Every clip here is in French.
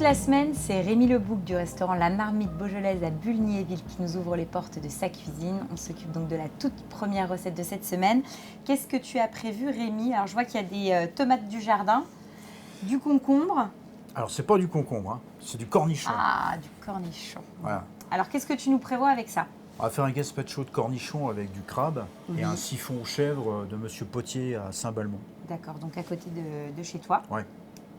la semaine, c'est Rémi Lebouc du restaurant La Marmite Beaujolaise à Bulgny-et-Ville qui nous ouvre les portes de sa cuisine. On s'occupe donc de la toute première recette de cette semaine. Qu'est-ce que tu as prévu, Rémi? Alors, je vois qu'il y a des tomates du jardin, du concombre. Alors, c'est pas du concombre, hein, c'est du cornichon. Ah, du cornichon. Voilà. Alors, qu'est-ce que tu nous prévois avec ça? On va faire un gazpacho de cornichon avec du crabe Oui. et un siphon aux chèvres de Monsieur Potier à Saint-Balmont. D'accord, donc à côté de chez toi. Ouais.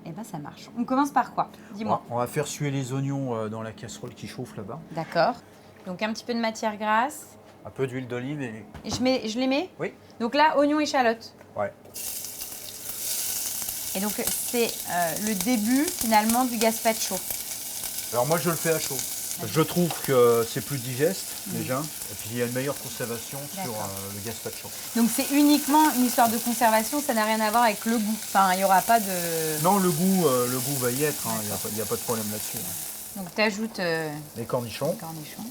Eh bien, ça marche. On commence par quoi? Dis-moi. On va faire suer les oignons dans la casserole qui chauffe là-bas. D'accord. Donc, un petit peu de matière grasse. Un peu d'huile d'olive et... Et je les mets? Oui. Donc là, oignons, échalotes. Ouais. Et donc, c'est le début, finalement, du gazpacho. Alors moi, je le fais à chaud. Je trouve que c'est plus digeste, déjà. Et puis, il y a une meilleure conservation sur le gazpacho. Donc, c'est uniquement une histoire de conservation, ça n'a rien à voir avec le goût. Enfin, il n'y aura pas de... Non, le goût va y être, hein. Il n'y a pas de problème là-dessus. Donc, tu ajoutes Les cornichons. les cornichons.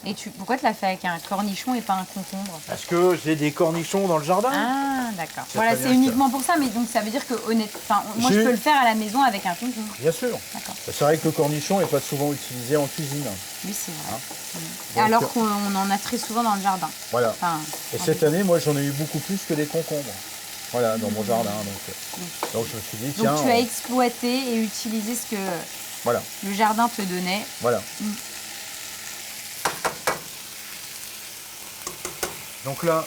Et pourquoi tu l'as fait avec un cornichon et pas un concombre? Parce que j'ai des cornichons dans le jardin. Ah, d'accord. C'est Voilà, très c'est bien uniquement pour ça, mais donc ça veut dire que honnêtement, moi je peux le faire à la maison avec un concombre. Bien sûr. D'accord. C'est vrai que le cornichon n'est pas souvent utilisé en cuisine. Oui, c'est vrai. Hein. Et alors qu'on en a très souvent dans le jardin. Voilà. Enfin, Et cette année, moi, j'en ai eu beaucoup plus que des concombres. Voilà, dans mon jardin. Donc je me suis dit, tiens... Donc tu as exploité et utilisé ce que voilà. le jardin te donnait. Voilà. Donc là,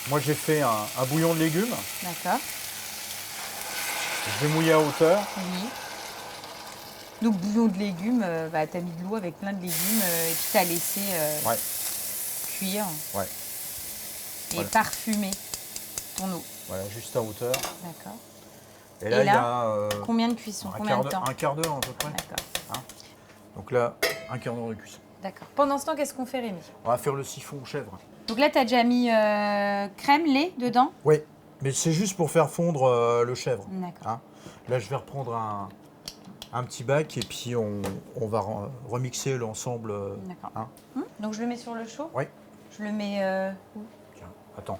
moi j'ai fait un bouillon de légumes. D'accord. Je vais mouiller à hauteur. Oui. Donc bouillon de légumes, tu as mis de l'eau avec plein de légumes et puis tu as laissé cuire Ouais. et parfumer ton eau. Voilà, juste à hauteur. D'accord. Et là, il y a combien de cuisson? Combien de temps? un quart d'heure à peu près. D'accord. Hein, donc là, un quart d'heure de cuisson. D'accord. Pendant ce temps, qu'est-ce qu'on fait, Rémi? On va faire le siphon aux chèvres. Donc là, tu as déjà mis crème, lait dedans? Oui, mais c'est juste pour faire fondre le chèvre. D'accord. Hein. Là, je vais reprendre un petit bac et puis on va remixer l'ensemble. D'accord. Hein. Donc je le mets sur le chaud? Oui. Je le mets où? Tiens, attends.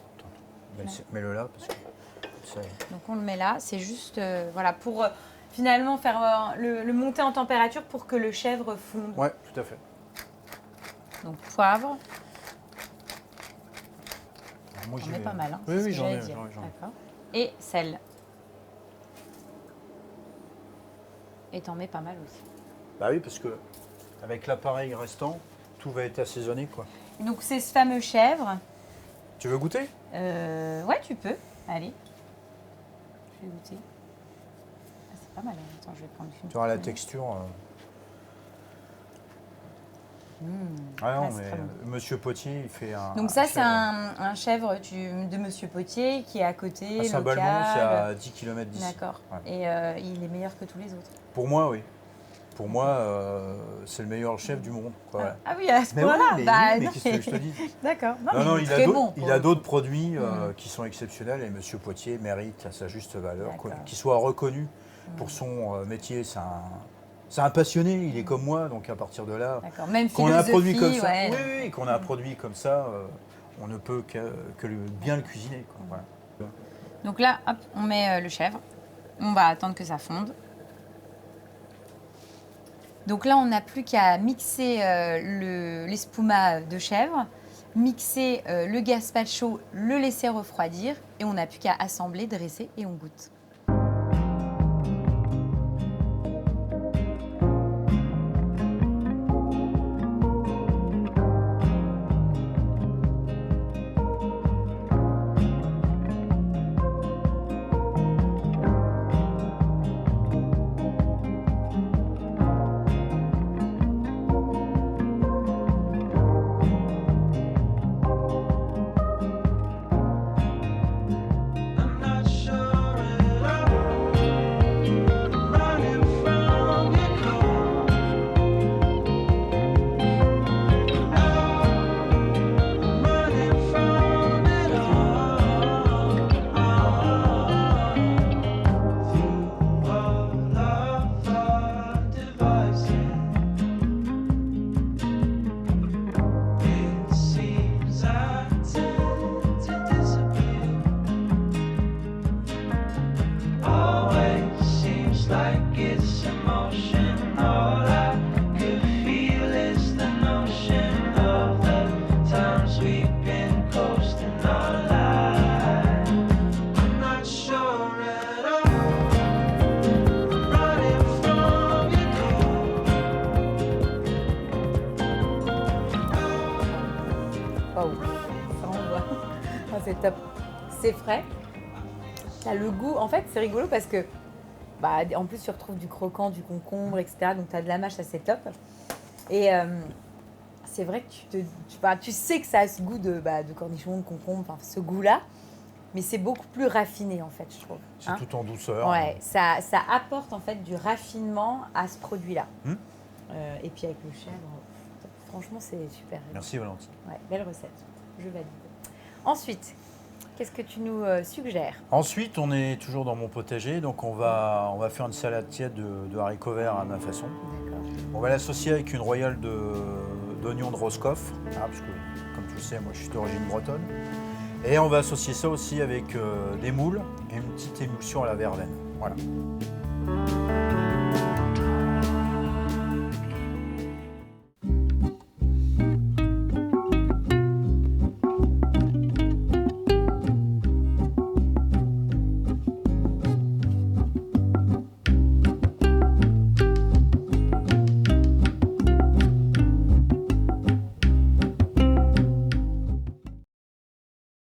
Mets-le là parce que ça... Donc on le met là, c'est juste voilà, pour finalement faire le monter en température pour que le chèvre fonde. Oui, tout à fait. Donc poivre. Moi, J'en mets pas mal, hein, Oui, j'en ai. j'en ai. Et sel. Et t'en mets pas mal aussi. Bah oui, parce que avec l'appareil restant, tout va être assaisonné, quoi. Et donc c'est ce fameux chèvre. Tu veux goûter? Ouais, tu peux. Allez. Je vais goûter. Ah, c'est pas mal. Attends, je vais prendre une. Tu auras la texture. Ah non, mais Monsieur Potier, il fait un. Donc ça, c'est un chèvre de Monsieur Potier qui est à côté, à Saint-Balmont, c'est à 10 km d'ici. D'accord. Ouais. Et il est meilleur que tous les autres. Pour moi, oui. Pour moi, c'est le meilleur chef du monde. Quoi, ouais. Ah oui, à ce Mais point-là. oui, Bah, mais non, qu'est-ce que je te dis? D'accord. Non, il est très bon. il a d'autres produits qui sont exceptionnels et Monsieur Potier mérite à sa juste valeur, qu'il soit reconnu pour son métier. C'est un passionné, il est comme moi, donc à partir de là, Même qu'on a un produit comme ça, ouais. oui, qu'on a un produit comme ça, on ne peut que bien le cuisiner. Quoi, voilà. Donc là, hop, on met le chèvre. On va attendre que ça fonde. Donc là, on n'a plus qu'à mixer l'espuma de chèvre, mixer le gazpacho, le laisser refroidir et on n'a plus qu'à assembler, dresser et on goûte. I'm not sure Ça envoie. Ah, c'est top. C'est frais. T'as le goût. En fait, c'est rigolo parce que, en plus, tu retrouves du croquant, du concombre, etc. Donc, tu as de la mâche, ça c'est top. Et c'est vrai que tu sais que ça a ce goût de cornichon, de concombre, enfin, ce goût-là. Mais c'est beaucoup plus raffiné, en fait, je trouve. C'est tout en douceur. Ouais, ça apporte, en fait, du raffinement à ce produit-là. Et puis, avec le chèvre, franchement, c'est super. Merci, Valentine. Ouais, belle recette. Je valide. Ensuite, qu'est-ce que tu nous suggères? Ensuite, on est toujours dans mon potager, donc on va faire une salade tiède de haricots verts à ma façon. D'accord. On va l'associer avec une royale d'oignons de Roscoff, parce que, comme tu le sais, moi je suis d'origine bretonne. Et on va associer ça aussi avec des moules et une petite émulsion à la verveine. Voilà.